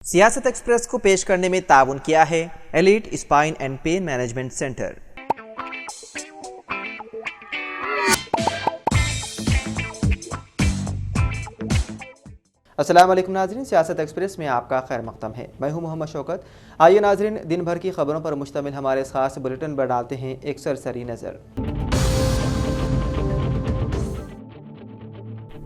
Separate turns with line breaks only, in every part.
सियासत एक्सप्रेस को पेश करने में ताउन किया है elite spine and pain management centre. अस्सलाम वालेकुम नाज़रीन, सियासत एक्सप्रेस में आपका खैर मक़दम है। मैं हूं मोहम्मद शौकत। आइए नाज़रीन, दिन भर की खबरों पर मुश्तमिल हमारे खास बुलेटिन पर डालते हैं एक सरसरी नज़र।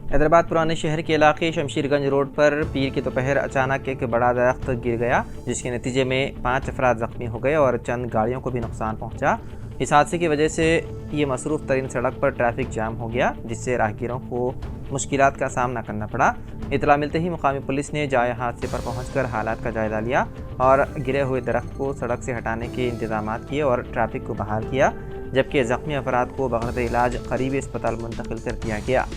हैदराबाद पुराने शहर के इलाके शमशीरगंज रोड पर पीर की दोपहर अचानक एक बड़ा दरख्त गिर गया, जिसके नतीजे में 5 अफराद जख्मी हो गए और चंद गाड़ियों को भी नुकसान पहुंचा। इस हादसे की वजह से ये मसरूफ़ तरीन सड़क पर ट्रैफिक जाम हो गया, जिससे राहगीरों को मुश्किलात का सामना करना पड़ा। इतला मिलते ही मुकामी पुलिस ने जाए हादसे पर पहुंचकर हालात का जायजा लिया और गिरे हुए दरख्त को सड़क से हटाने के इंतजाम किए और ट्रैफिक को बहाल किया, जबकि ज़ख्मी अफराद को बगैर इलाज करीबी अस्पताल मुंतकिल कर दिया गया।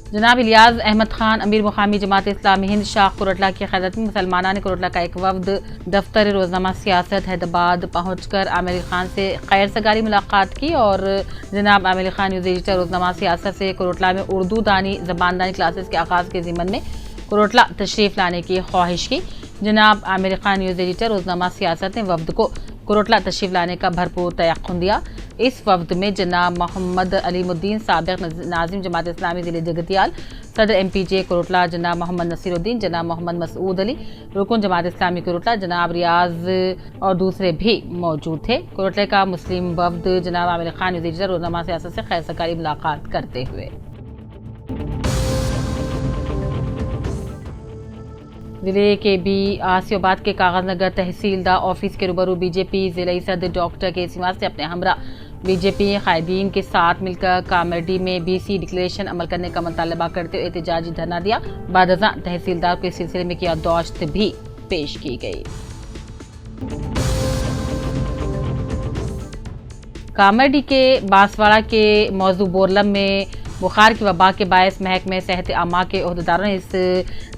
जनाब इलियास अहमद खान अमीर मुकामी जमात इस्लामी हिंद शाख कोरटला की क़यादत में मुसलमाना ने कोरटला का एक वफ्द दफ्तर रोज़नामा सियासत हैदराबाद पहुंचकर आमिर खान से खैर सगारी मुलाकात की और जनाब आमिर खान न्यूज़ एडिटर रोज़नामा सियासत से कोरटला में उर्दू दानी ज़बानदानी क्लासेस के आगाज़ के ज़िम्मन में कोरटला तशरीफ़ लाने की ख्वाहिश की। जनाब आमिर खान न्यूज़ एडिटर रोज़नामा सियासत ने वफ्द को कोरटला तशरीफ़ लाने का भरपूर तयक़्क़ुन दिया। इस वफ्द में जनाब मोहम्मद अलीमुद्दीन साबिक़ नाज़िम जमात इस्लामी ज़िले जगतियाल, सदर MPJ कोरटला जनाब मोहम्मद नसीरुद्दीन, जनाब मोहम्मद मसूद अली रुकन जमात इस्लामी कोरटला, जनाब रियाज और दूसरे भी मौजूद थे। कोरटले का मुस्लिम वफ्द जनाब आमिर खान न्यूज़ एडिटर रोज़नामा सियासत से खैर सगारी मुलाकात करते हुए जिले के आसियाबाद के कागजनगर तहसीलदार ऑफिस के रूबरू BJP ज़िले सदर डॉक्टर के सिवा से अपने हमरा BJP कायदीन के साथ मिलकर कामेडी में BC डिक्लेरेशन अमल करने का मुतालबा करते हुए एहतजाजी धरना दिया। बाद अज़ां तहसीलदार को इस सिलसिले में याददाश्त भी पेश की गई। कामेडी के बांसवाड़ा के मौजू बोरलम में बुखार की वबा के बायस महकमे सेहत आमा के अहदेदारों ने इस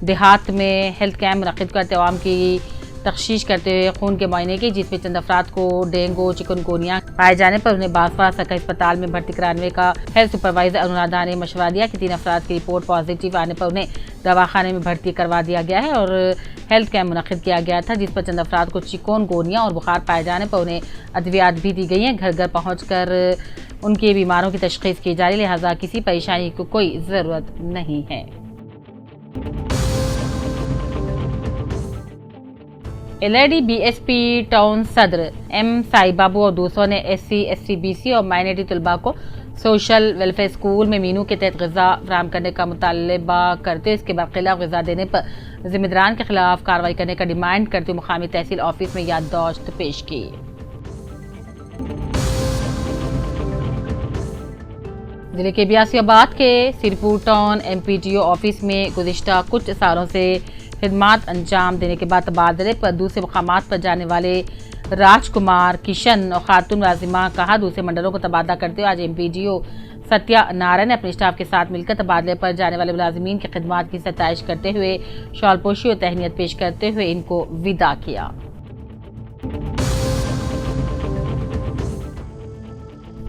देहात में हेल्थ कैंप मुनक़िद करते अवाम की तफ्तीश करते हुए खून के मुआयने की, जिसमें चंद अफराद को डेंगू चिकनगुनिया पाए जाने पर उन्हें बांसवाड़ा सरकारी अस्पताल में भर्ती कराने का हेल्थ सुपरवाइजर अनुराधा ने मशवरा दिया कि 3 अफराद की रिपोर्ट पॉजिटिव आने पर उन्हें दवाखाने में भर्ती करवा दिया गया है और हेल्थ कैंप मुनक़िद किया गया था, जिस पर चंद अफराद को चिकनगुनिया और बुखार पाए जाने पर उन्हें अद्वियात भी दी गई हैं। घर घर पहुँच कर उनके बीमारों की तशख़ीस की जा रही, लिहाजा किसी परेशानी को कोई ज़रूरत नहीं है। LID BSP टाउन सदर M साई बाबू और दूसरों ने SC ST BC और माइनॉरिटी तलबा को सोशल वेलफेयर स्कूल में मीनू के तहत ग़िज़ा फराहम करने का मुतालबा करते हुए इसके बरखिलाफ ग़िज़ा देने पर ज़िम्मेदारान के खिलाफ कार्रवाई करने का डिमांड करते हुए मुकामी तहसील ऑफिस में याददाश्त पेश की। जिले के आसियाबाद के सिरपुर टाउन MPTO ऑफिस में गुज़िश्ता कुछ सालों से खिदमात अंजाम देने के बाद तबादले पर दूसरे मुकामात पर जाने वाले राजकुमार किशन और खातून मुलाजिमा कहा दूसरे मंडलों को तबादला करते हुए आज MPTO सत्या नारायण ने अपने स्टाफ के साथ मिलकर तबादले पर जाने वाले मुलाजिमीन की खिदमात की सताइश करते हुए शॉलपोशी और तहनीत पेश करते हुए इनको विदा किया।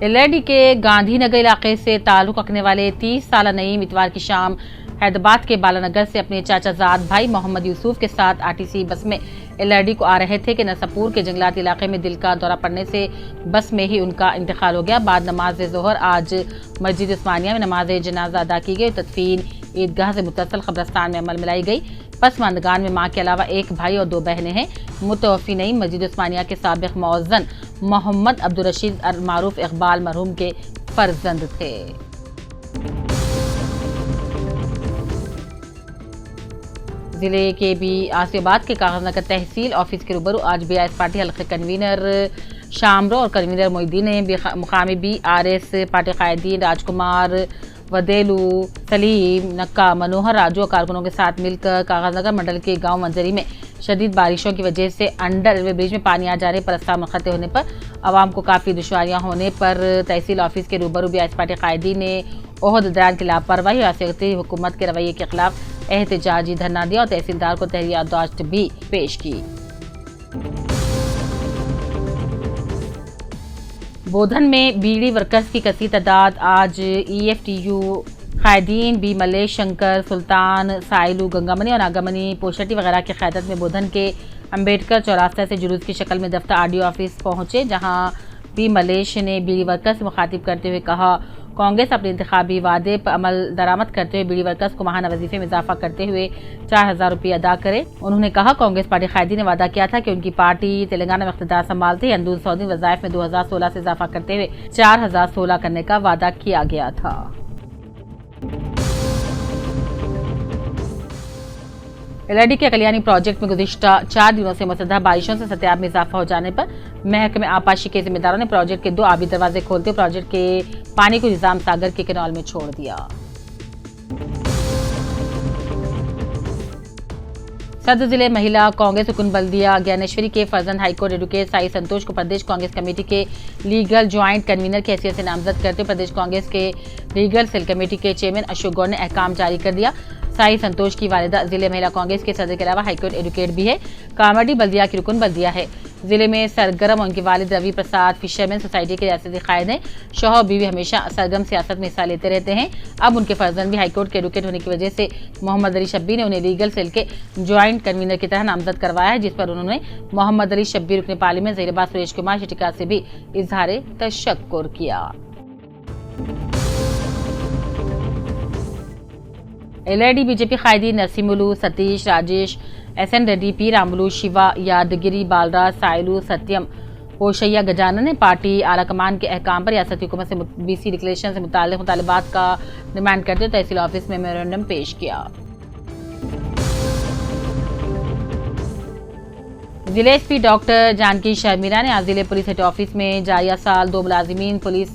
LID के गांधीनगर इलाके से ताल्लुक़ रखने वाले 30 साला नईम इतवार की शाम हैदराबाद के बालानगर से अपने चाचाजाद भाई मोहम्मद यूसुफ के साथ RTC बस में LID को आ रहे थे कि नसपुर के जंगलात इलाके में दिल का दौरा पड़ने से बस में ही उनका इंतकाल हो गया। बाद नमाज ज़ोहर आज मस्जिद उस्मानिया में नमाज जनाजा अदा की गई। तदफीन ईदगाह से मुत्तसिल कब्रस्तान में अमल मिलाई गई। पसमानदगान में माँ के अलावा एक भाई और 2 बहनें हैं। मुतवफ़ी नईम मस्जिद उस्मानिया के साबिक़ मौज़न मोहम्मद अब्दुल रशीद मारूफ इकबाल मरहूम के फर्जंद थे। जिले के आसियाबाद के कागजनगर तहसील ऑफिस के रूबरू आज BRS पार्टी हल्के कन्वीनर शामरो और कन्वीनर मोहिद्दीन ने मुकामी BRS पार्टी कायदीन राजकुमार वदेलू सलीम नक्का मनोहर राजू और कारकुनों के साथ मिलकर कागजनगर मंडल के गांव मंजरी में शदीद बारिशों की वजह से अंडर रेलवे ब्रिज में पानी आ जाने पर रास्ता मुनक़ते होने पर आवाम को काफ़ी दुश्वारियाँ होने पर तहसील ऑफिस के रूबरू BRS पार्टी कायदीन ने ओहदेदार की लापरवाही और सियासती हुकूमत के रवैये के खिलाफ एहतजाजी धरना दिया और तहसीलदार को तहरीर याददाश्त भी पेश की। बोधन में बीड़ी वर्कर्स की कसी तादाद आज EFTU कायदीन बी मल्लेश शंकर, सुल्तान, साइलू, गंगामनी और नागामनी पोशटी वगैरह की क़यादत में बुधन के अम्बेडकर चौरास्ता से जुलूस की शक्ल में दफ्तर आरडीओ ऑफिस पहुंचे, जहां बी मल्लेश ने बीड़ी वर्कर्स से मुखातिब करते हुए कहा, कांग्रेस अपने इंतखाबी वादे पर अमल दरामद करते हुए बीड़ी वर्कर्स को माहाना वजीफे में इजाफा करते हुए 4,000 रुपये अदा करे। उन्होंने कहा, कांग्रेस पार्टी कायदी ने वादा किया था कि उनकी पार्टी तेलंगाना में इख्तियार संभालते ही अंदूर सऊदी वज़ाइफ में 2016 से इजाफा करते हुए 4,016 करने का वादा किया गया था। एलआईडी के कल्याणी प्रोजेक्ट में गुज़िश्ता 4 दिनों से मुसलधार बारिशों से सत्याब में इजाफा हो जाने पर महकमे आबपाशी के जिम्मेदारों ने प्रोजेक्ट के 2 आबी दरवाजे खोलते हुए प्रोजेक्ट के पानी को निजाम सागर के कैनाल में छोड़ दिया। सदर जिले महिला कांग्रेस रुकन बल्दिया ज्ञानेश्वरी के फर्जंद हाईकोर्ट एडवोकेट साई संतोष को प्रदेश कांग्रेस कमेटी के लीगल ज्वाइंट कन्वीनर की हैसियत से नामजद करते हुए प्रदेश कांग्रेस के लीगल सेल कमेटी के चेयरमैन अशोक गौड़ ने अहकाम जारी कर दिया। साई संतोष की वालिदा जिले महिला कांग्रेस के सदर के अलावा हाईकोर्ट एडवोकेट भी है। कामाडी बल्दिया की रुकन बल्दिया है। जिले में सरगर्म और उनके वालिद रवि प्रसाद फिशरमैन सोसाइटी के रियासती कायद हैं। शौहर और बीवी हमेशा सरगर्म सियासत में हिस्सा लेते रहते हैं। अब उनके फर्जंद भी हाईकोर्ट के एडवोकेट होने की वजह से मोहम्मद अली शब्बीर ने उन्हें लीगल सेल के ज्वाइंट कन्वीनर की तरह नामजद करवाया है, जिस पर उन्होंने मोहम्मद अली शब्बीर रुकने पार्लियामेंट ज़हीराबाद सुरेश कुमार शिटिकार से भी इजहार तशक्कुर किया। एलआईडी बीजेपी कायदी नरसिमुलु, सतीश, राजेश, एसएन रेड्डी, पी रामुलु, शिवा, यादगिरी, बालराज, साइलू, सत्यम, पोशैया गजानन ने पार्टी आला कमान के अहकाम पर रियासती हुकूमत से बीसी डिक्लेरेशन से मुताल्लिक़ मुतालबात का डिमांड करते हुए तहसील ऑफिस में मेमोरेंडम पेश किया। जिले एसपी डॉक्टर जानकी शर्मिला ने आज जिले पुलिस हेड ऑफिस में जारिया साल 2 मुलाजिमीन पुलिस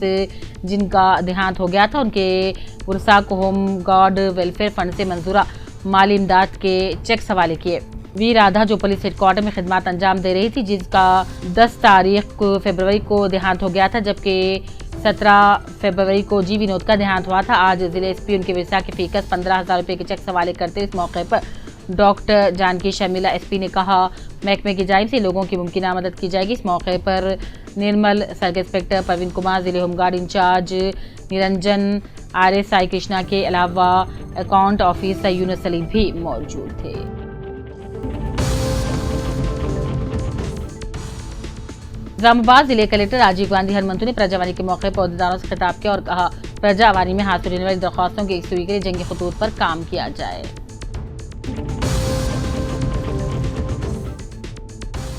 जिनका देहांत हो गया था उनके पुरसा को होम गार्ड वेलफेयर फंड से मंजूरा माली इमदाद के चेक हवाले किए। वी राधा जो पुलिस हेडक्वार्टर में खिदमत अंजाम दे रही थी, जिसका 10 तारीख फरवरी को देहांत हो गया था, जबकि 17 फरवरी को जी विनोद का देहांत हुआ था। आज जिले एसपी उनके विरसा के फीकस 15,000 रुपये के चेक हवाले करते इस मौके पर डॉक्टर जानकी शर्मिला एसपी ने कहा, महकमे की जानिब से लोगों की मुमकिन मदद की जाएगी। इस मौके पर निर्मल सर्किल इंस्पेक्टर परवीन कुमार, जिले home guard in charge Niranjan, RSI Krishna के अलावा अकाउंट ऑफिसर यूनुस अली भी मौजूद थे। इस्लामाबाद जिले कलेक्टर राजीव गांधी हनुमंतु ने प्रजावानी के मौके पर अहदेदारों से खिताब किया और कहा, प्रजावानी में हासिल होने वाली दरख्वास्तों की यकसुई के लिए जंगी खतूत पर काम किया जाए।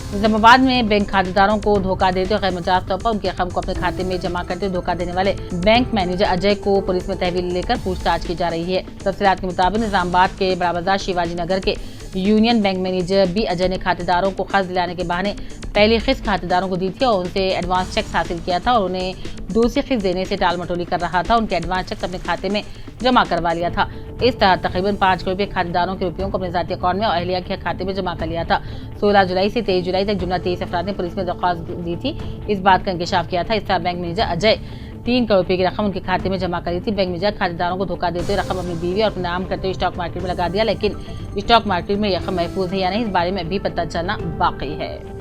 इस्लामाबाद में बैंक खातेदारों को धोखा देते हुए गैरमुजाज तौर पर उनकी रकम को अपने खाते में जमा करते हुए धोखा देने वाले बैंक मैनेजर अजय को पुलिस में तहवील लेकर पूछताछ की जा रही है। तफसीलात के मुताबिक निजामाबाद के बड़ा बाजार शिवाजी नगर के union bank manager B Ajay ने खातेदारों को कर्ज दिलाने के बहाने पहली किस्त खातेदारों को दी थी और उनसे एडवांस चेक हासिल किया था और उन्हें दूसरी किस्त देने से टाल मटोली कर रहा था। उनके एडवांस चेक अपने खाते में जमा करवा लिया था। इस तरह तकरीबन 5 करोड़ रुपये खातेदारों के रुपयों को अपने ज़ाती अकाउंट में और अहलिया के खाते में जमा कर लिया था। 16 जुलाई से 23 जुलाई तक जुमला 23 अफराद ने पुलिस में दरख्वास्त दी थी। इस बात का इंकशाफ किया था। इस तरह बैंक मैनेजर अजय 3 करोड़ रुपये की रकम उनके खाते में जमा करी थी। बैंक मैनेजर खातेदारों को धोखा देते हुए रकम अपनी बीवी और अपने नाम करते हुए स्टॉक मार्केट में लगा दिया, लेकिन स्टॉक मार्केट में रकम महफूज है या नहीं, इस बारे में भी पता चलना बाकी है।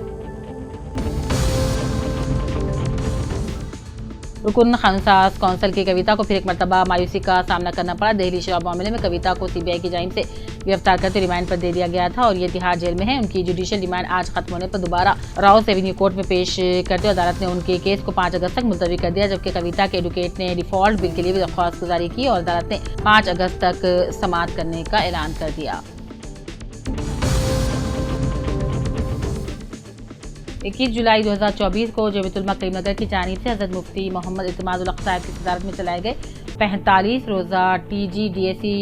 रुकन खानसाज कौंसिल की कविता को फिर एक मरतबा मायूसी का सामना करना पड़ा। दिल्ली शराब मामले में कविता को सीबीआई की जानिब से गिरफ्तार करते रिमांड पर दे दिया गया था और ये तिहाड़ जेल में है। उनकी जुडिशियल रिमांड आज खत्म होने पर दोबारा राउस एवेन्यू कोर्ट में पेश करते अदालत ने उनके केस को 5 अगस्त तक मुलतवी कर दिया, जबकि कविता के एडवोकेट ने डिफॉल्ट बिल के लिए भी दरख्वास्त गुजारी की और अदालत ने 5 अगस्त तक समाअत करने का ऐलान कर दिया। 21 जुलाई 2024 को जमीयतुल उलमा करीमनगर की जानिब से हज़रत मुफ्ती मोहम्मद इत्तेमादुल हक साहब की सदारत में चलाए गए 45 रोज़ा TGDSE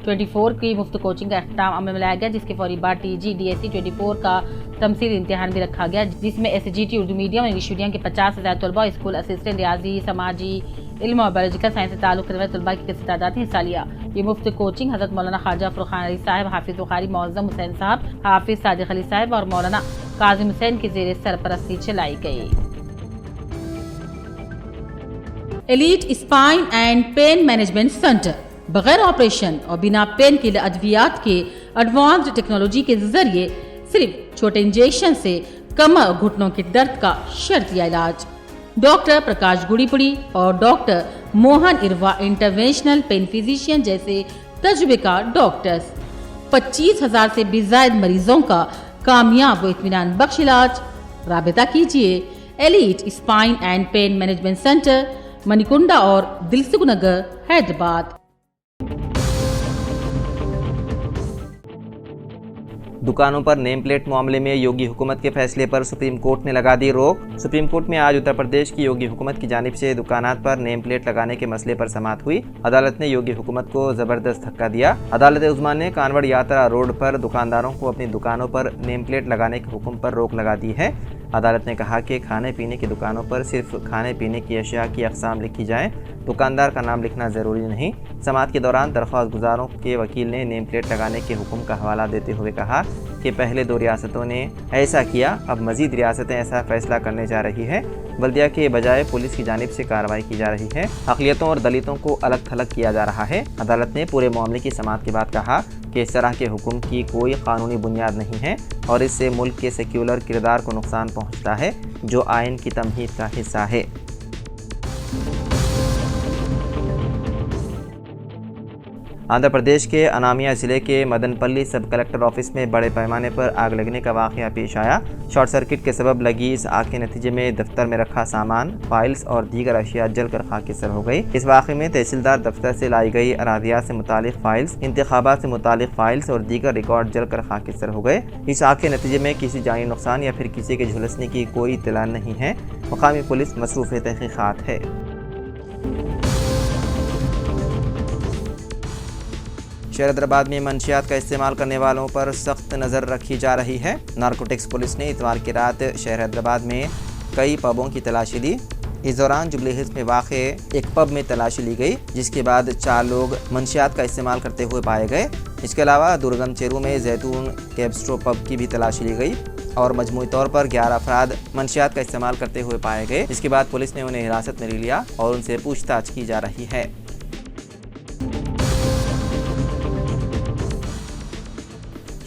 24 की मुफ्त कोचिंग का अख्ताम अमल में लाया गया, जिसके फौरी बाद TGDSE 24 का तमसील इम्तिहान भी रखा गया, जिसमें SGT उर्दू मीडियम और इंग्लिश मीडियम के 50,000 तलबा, स्कूल असिस्टेंट, रियाजी, समाजी इल्म और बायोलॉजिकल साइंस से ताल्लुक़ रखने वाले तलबा की किसी तादाद ने हिस्सा लिया। ये मुफ्त कोचिंग हज़रत मौलाना ख्वाजा फुरखान अली साहब, हाफिज़ बुखारी मौज़म हुसैन साहब, हाफिज़ सादिक अली साहब और मौलाना काजिम हुसैन की ज़ेर सरपरस्ती चलाई गई। Elite spine and pain management centre बगैर ऑपरेशन और बिना पेन किलर अद्वियात के एडवांस्ड टेक्नोलॉजी के जरिए सिर्फ छोटे इंजेक्शन से कमर और घुटनों के दर्द का शर्तिया इलाज। डॉक्टर प्रकाश गुड़ीपुड़ी और doctor Mohan Irva interventional pain physician जैसे तजुर्बेकार डॉक्टर्स 25,000 से भी ज्यादा मरीजों का कामयाब व इत्मीनान बख्श इलाज। राबिता कीजिए elite spine and pain management centre, Manikunda और दिलसुख नगर, हैदराबाद।
दुकानों पर नेम प्लेट मामले में योगी हुकूमत के फैसले पर सुप्रीम कोर्ट ने लगा दी रोक। सुप्रीम कोर्ट में आज उत्तर प्रदेश की योगी हुकूमत की जानिब से दुकानात पर नेम प्लेट लगाने के मसले पर समाअत हुई। अदालत ने योगी हुकूमत को जबरदस्त धक्का दिया। अदालत उस्मा ने कानवड़ यात्रा रोड पर दुकानदारों को अपनी दुकानों पर नेम प्लेट लगाने के हुक्म पर रोक लगा दी है। अदालत ने कहा कि खाने पीने की दुकानों पर सिर्फ खाने पीने की अशिया की अक़साम लिखी जाए, दुकानदार का नाम लिखना ज़रूरी नहीं। समाअत के दौरान दरख्वास्त गुजारों के वकील ने नेम प्लेट लगाने के हुक्म का हवाला देते हुए कहा कि पहले 2 रियासतों ने ऐसा किया, अब मज़ीद रियासतें ऐसा फ़ैसला करने जा रही है। बल्दिया के बजाय पुलिस की जानिब से कार्रवाई की जा रही है। अक़लियतों और दलितों को अलग थलग किया जा रहा है। अदालत ने पूरे मामले की समाअत के बाद कहा कि इस तरह के हुक्म की कोई कानूनी बुनियाद नहीं है और इससे मुल्क के सेक्युलर किरदार को नुकसान पहुँचता है जो आइन की तमहीद का हिस्सा है। आंध्र प्रदेश के अनामिया ज़िले के मदनपल्ली सब कलेक्टर ऑफिस में बड़े पैमाने पर आग लगने का वाक़या पेश आया। शॉर्ट सर्किट के सबब लगी इस आग के नतीजे में दफ्तर में रखा सामान, फाइल्स और दीगर अशिया जलकर खाकिसर हो गई। इस वाक़े में तहसीलदार दफ्तर से लाई गई अरादियात से मुतालिक फाइल्स, इंतखाबात से मुतालिक फाइल्स और दीगर रिकॉर्ड जलकर खाकिसर हो गए। इस आग के नतीजे में किसी जानी नुकसान या फिर किसी के झुलसने की कोई इत्तला नहीं है। मुकामी पुलिस मसरूफ़ तहक़ीक़ात है। शहर हैदराबाद में मंशियात का इस्तेमाल करने वालों पर सख्त नज़र रखी जा रही है। नारकोटिक्स पुलिस ने इतवार की रात शहर हैदराबाद में कई पबों की तलाशी ली। इस दौरान जुबली हिल्स में वाक़े एक पब में तलाशी ली गई, जिसके बाद 4 लोग मंशियात का इस्तेमाल करते हुए पाए गए। इसके अलावा दुर्गम चेरू में जैतून कैब्स्ट्रो पब की भी तलाशी ली गई और मजमूई तौर पर 11 अफराद मंशियात का इस्तेमाल करते हुए पाए गए। इसके बाद पुलिस ने उन्हें हिरासत में ले लिया और उनसे पूछताछ की जा रही है।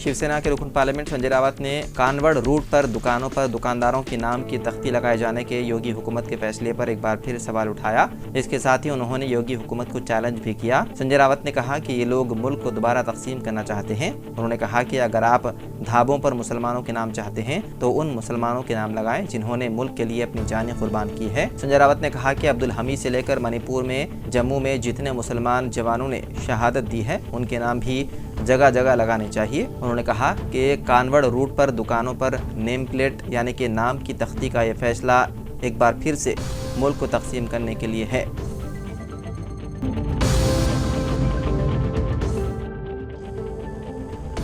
शिवसेना के रुकन पार्लियामेंट संजय रावत ने कानवड़ रूट पर दुकानों पर दुकानदारों के नाम की तख्ती लगाए जाने के योगी हुकूमत के फैसले पर एक बार फिर सवाल उठाया। इसके साथ ही उन्होंने योगी हुकूमत को चैलेंज भी किया। संजय रावत ने कहा कि ये लोग मुल्क को दोबारा तकसीम करना चाहते हैं। उन्होंने कहा कि अगर आप ढाबों पर मुसलमानों के नाम चाहते हैं तो उन मुसलमानों के नाम लगाएं जिन्होंने मुल्क के लिए अपनी जानें कुर्बान की है। संजय रावत ने कहा कि अब्दुल हमीद से लेकर मणिपुर में, जम्मू में जितने मुसलमान जवानों ने शहादत दी है उनके नाम भी जगह जगह लगाने चाहिए। उन्होंने कहा कि कानवड़ रूट पर दुकानों पर नेम प्लेट यानी कि नाम की तख्ती का यह फैसला एक बार फिर से मुल्क को तकसीम करने के लिए है।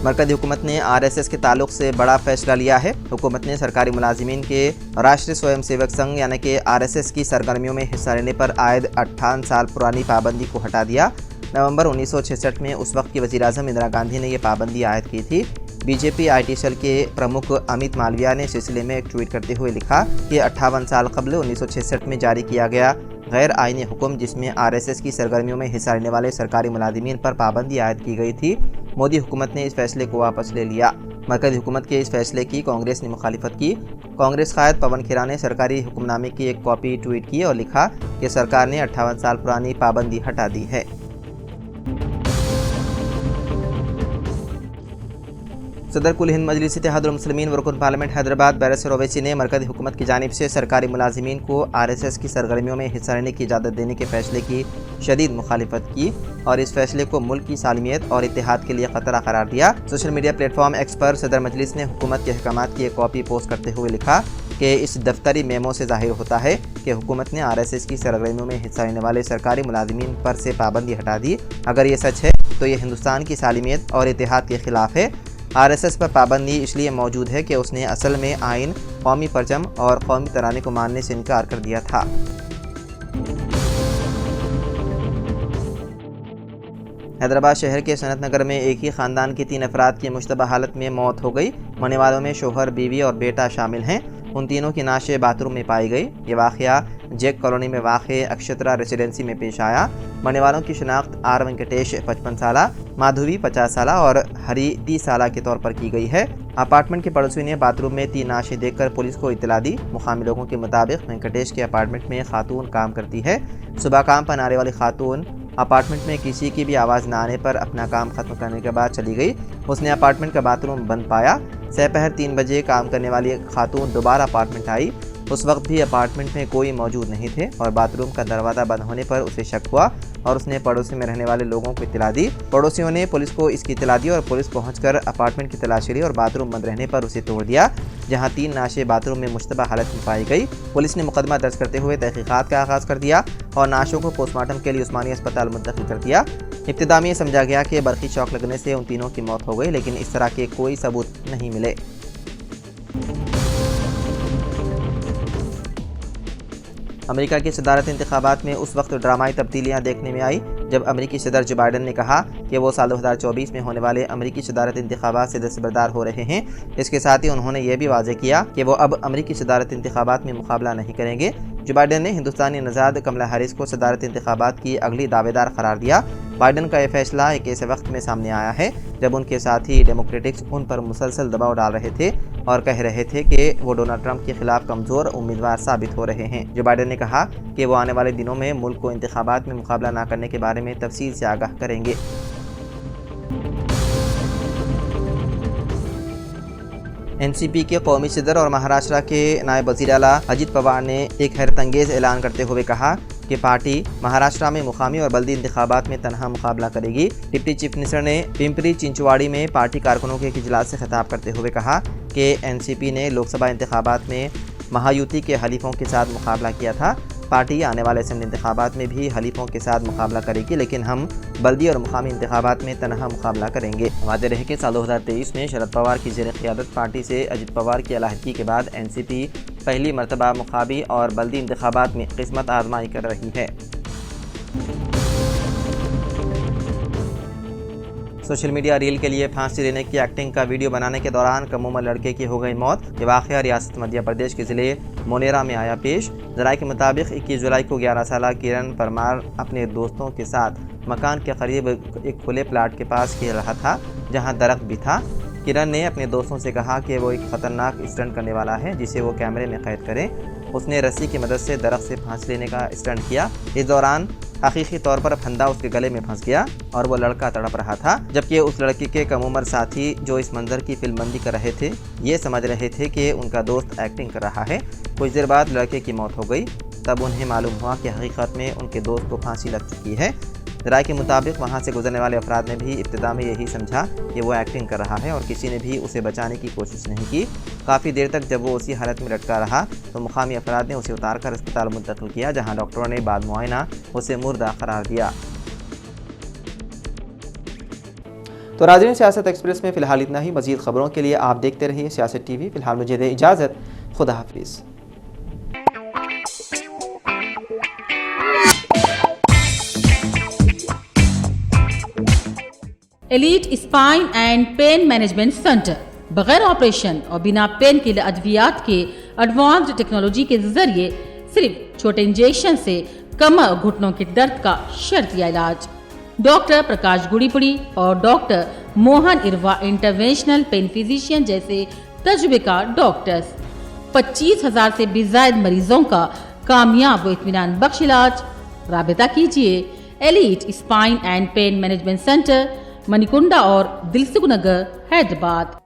मरकज़ी हुकूमत ने RSS के ताल्लुक से बड़ा फैसला लिया है। हुकूमत ने सरकारी मुलाजिमीन के राष्ट्रीय स्वयंसेवक संघ यानी कि RSS की सरगर्मियों में हिस्सा लेने पर आयद 58 साल पुरानी पाबंदी को हटा दिया। नवंबर 1966 में उस वक्त की वज़ीर-ए-आज़म इंदिरा गांधी ने यह पाबंदी आयद की थी। बीजेपी IT सेल के प्रमुख अमित मालविया ने इस सिलसिले में एक ट्वीट करते हुए लिखा कि 58 साल कबल 1966 में जारी किया गया गैर आइनी हुक्म, जिसमें RSS की सरगर्मियों में हिस्सा लेने वाले सरकारी मुलाजिमीन पर पाबंदी आयद की गई थी, मोदी हुकूमत ने इस फैसले को वापस ले लिया। मरकज़ी हुकूमत के इस फैसले की कांग्रेस ने मुखालिफत की। कांग्रेस कायद पवन खेरा ने सरकारी हुक्मनामे की एक कॉपी ट्वीट की और लिखा कि सरकार ने 58 साल पुरानी पाबंदी हटा दी है। सदर कुल हिंद मजलिस इत्तेहादुल मुस्लिमीन व रुकन पार्लियामेंट हैदराबाद बैरिस्टर ओवैसी ने मरकज़ी हुकूमत की जानिब से सरकारी मुलाजिमीन को RSS की सरगर्मियों में हिस्सा लेने की इजाज़त देने के फैसले की शदीद मुखालिफत की और इस फैसले को मुल्क की सालमियत और इत्तेहाद के लिए ख़तरा करार दिया। सोशल मीडिया प्लेटफॉर्म X पर सदर मजलिस ने हुकूमत के अहकामात की एक कॉपी पोस्ट करते हुए लिखा कि इस दफ्तरी मेमो से ज़ाहिर होता है कि हुकूमत ने RSS की सरगर्मियों में हिस्सा लेने वाले सरकारी मुलाजिमीन पर से पाबंदी हटा दी। अगर ये सच है तो ये हिंदुस्तान की सालमियत और इत्तेहाद के ख़िलाफ़ है। RSS पर पाबंदी इसलिए मौजूद है कि उसने असल में आइन, कौमी परचम और कौमी तराने को मानने से इनकार कर दिया था। हैदराबाद शहर के सनत नगर में एक ही ख़ानदान की 3 अफराद की मुश्तबा हालत में मौत हो गई। मरने वालों में शोहर, बीवी और बेटा शामिल हैं। उन तीनों की नाशें बाथरूम में पाई गई। ये वाक़या जैक कॉलोनी में वाक़ अक्षत्रा रेसिडेंसी में पेश आया। मरने वालों की शिनाख्त आर वेंकटेश 55 साल, माधवी 50 साल और हरी 30 साल के तौर पर की गई है। अपार्टमेंट के पड़ोसी ने बाथरूम में 3 नाशें देखकर पुलिस को इत्तला दी। मुकामी लोगों के मुताबिक वेंकटेश के अपार्टमेंट में खातून काम करती है। सुबह काम पर आने वाली खातून अपार्टमेंट में किसी की भी आवाज़ न आने पर अपना काम खत्म करने के बाद चली गई। उसने अपार्टमेंट का बाथरूम बंद पाया। दोपहर 3 बजे काम करने वाली खातून दोबारा अपार्टमेंट आई। उस वक्त भी अपार्टमेंट में कोई मौजूद नहीं थे और बाथरूम का दरवाज़ा बंद होने पर उसे शक हुआ और उसने पड़ोसी में रहने वाले लोगों को इत्तला दी। पड़ोसियों ने पुलिस को इसकी इत्तला दी और पुलिस पहुंचकर अपार्टमेंट की तलाशी ली और बाथरूम बंद रहने पर उसे तोड़ दिया, जहां 3 नाशें बाथरूम में मुश्तबा हालत में पाई गई। पुलिस ने मुकदमा दर्ज करते हुए तहकीकात का आगाज़ कर दिया और नाशों को पोस्टमार्टम के लिए उस्मानिया अस्पताल मुंतकिल कर दिया। इब्तिदा में समझा गया कि बरक़ी शॉक लगने से उन तीनों की मौत हो गई, लेकिन इस तरह के कोई सबूत नहीं मिले। अमेरिका के सदारत इंतखाबात में उस वक्त ड्रामाई तब्दीलियां देखने में आई जब अमेरिकी सदर जो बाइडन ने कहा कि वो साल 2024 में होने वाले अमेरिकी सदारत इंतखाबात से दस्तबरदार हो रहे हैं। इसके साथ ही उन्होंने ये भी वाज़ेह किया कि वो अब अमेरिकी सदारत इंतखाबात में मुकाबला नहीं करेंगे। जो बाइडन ने हिंदुस्तानी नज़ाद कमला हैरिस को सदारत इंतखाबात की अगली दावेदार करार दिया। बाइडन का यह फैसला एक ऐसे वक्त में सामने आया है जब उनके साथी डेमोक्रेटिक्स उन पर मुसलसल दबाव डाल रहे थे और कह रहे थे कि वो डोनाल्ड ट्रंप के खिलाफ कमज़ोर उम्मीदवार साबित हो रहे हैं। जो बाइडन ने कहा कि वो आने वाले दिनों में मुल्क को इंतखाबात में मुकाबला न करने के बारे में तफसील से आगाह करेंगे। एनसीपी के कौमी सदर और महाराष्ट्र के नायब वज़ीर आला अजित पवार ने एक हैरतअंगेज़ ऐलान करते हुए कहा कि पार्टी महाराष्ट्र में मुकामी और बल्दी इंतखाबात में तनहा मुकाबला करेगी। डिप्टी चीफ मिनिस्टर ने पिंपरी चिंचवाड़ी में पार्टी कारकुनों के एक इजलास से खिताब करते हुए कहा कि एनसीपी ने लोकसभा इंतखाबात में महायुति के हलीफों के साथ मुकाबला किया था। पार्टी आने वाले असेंबली इंतखाबात में भी हलीफों के साथ मुकाबला करेगी, लेकिन हम बल्दी और मुकामी इंतखाबात में तनहा मुकाबला करेंगे। वादे रहे कि साल 2023 में शरद पवार की ज़ेर क़ियादत पार्टी से अजित पवार की अलहदगी के बाद एनसीपी पहली मरतबा मुकामी और बल्दी इंतखाबात में किस्मत आजमाई कर रही है। सोशल मीडिया रील के लिए फांसी लेने की एक्टिंग का वीडियो बनाने के दौरान कम उम्र लड़के की हो गई मौत। ये वाक़या रियासत मध्य प्रदेश के ज़िले मोनेरा में आया पेश। ज़राए के मुताबिक 21 जुलाई को 11 साल किरण परमार अपने दोस्तों के साथ मकान के करीब एक खुले प्लाट के पास खेल रहा था जहां दरख्त भी था। किरण ने अपने दोस्तों से कहा कि वो एक ख़तरनाक स्टंट करने वाला है जिसे वो कैमरे में कैद करें। उसने रस्सी की मदद से दरख्त से फांसी लेने का स्टंट किया। इस दौरान हकीकी तौर पर फंदा उसके गले में फंस गया और वो लड़का तड़प रहा था, जबकि उस लड़के के कम उम्र साथी जो इस मंजर की फिल्मबंदी कर रहे थे ये समझ रहे थे कि उनका दोस्त एक्टिंग कर रहा है। कुछ देर बाद लड़के की मौत हो गई। तब उन्हें मालूम हुआ कि हकीकत में उनके दोस्त को फांसी लग चुकी है। राय के मुताबिक वहां से गुजरने वाले अफराद ने भी इब्तिदा में यही समझा कि वो एक्टिंग कर रहा है और किसी ने भी उसे बचाने की कोशिश नहीं की। काफ़ी देर तक जब वो उसी हालत में लटका रहा तो मुकामी अफराद ने उसे उतारकर अस्पताल मुंतकिल किया, जहां डॉक्टरों ने बाद मुआयना उसे मुर्दा करार दिया। तो नाज़रीन, सियासत एक्सप्रेस में फ़िलहाल इतना ही। मज़ीद ख़बरों के लिए आप देखते रहिए सियासत टीवी। फ़िलहाल मुझे दे इजाज़त। खुदा हाफिज़।
Elite spine and pain management centre बगैर ऑपरेशन और बिना पेन किलर अद्वियात के एडवांस्ड टेक्नोलॉजी के जरिए सिर्फ छोटे इंजेक्शन से कमर और घुटनों के दर्द का शर्तिया इलाज। डॉक्टर प्रकाश गुड़ीपुड़ी और doctor Mohan Irva interventional pain physician जैसे तजुर्बेकार डॉक्टर्स 25,000 से भी ज्यादा मरीजों का कामयाब व इत्मीनान बख्श इलाज। राबिता कीजिए elite spine and pain management centre, Manikunda और दिलसुख नगर, हैदराबाद।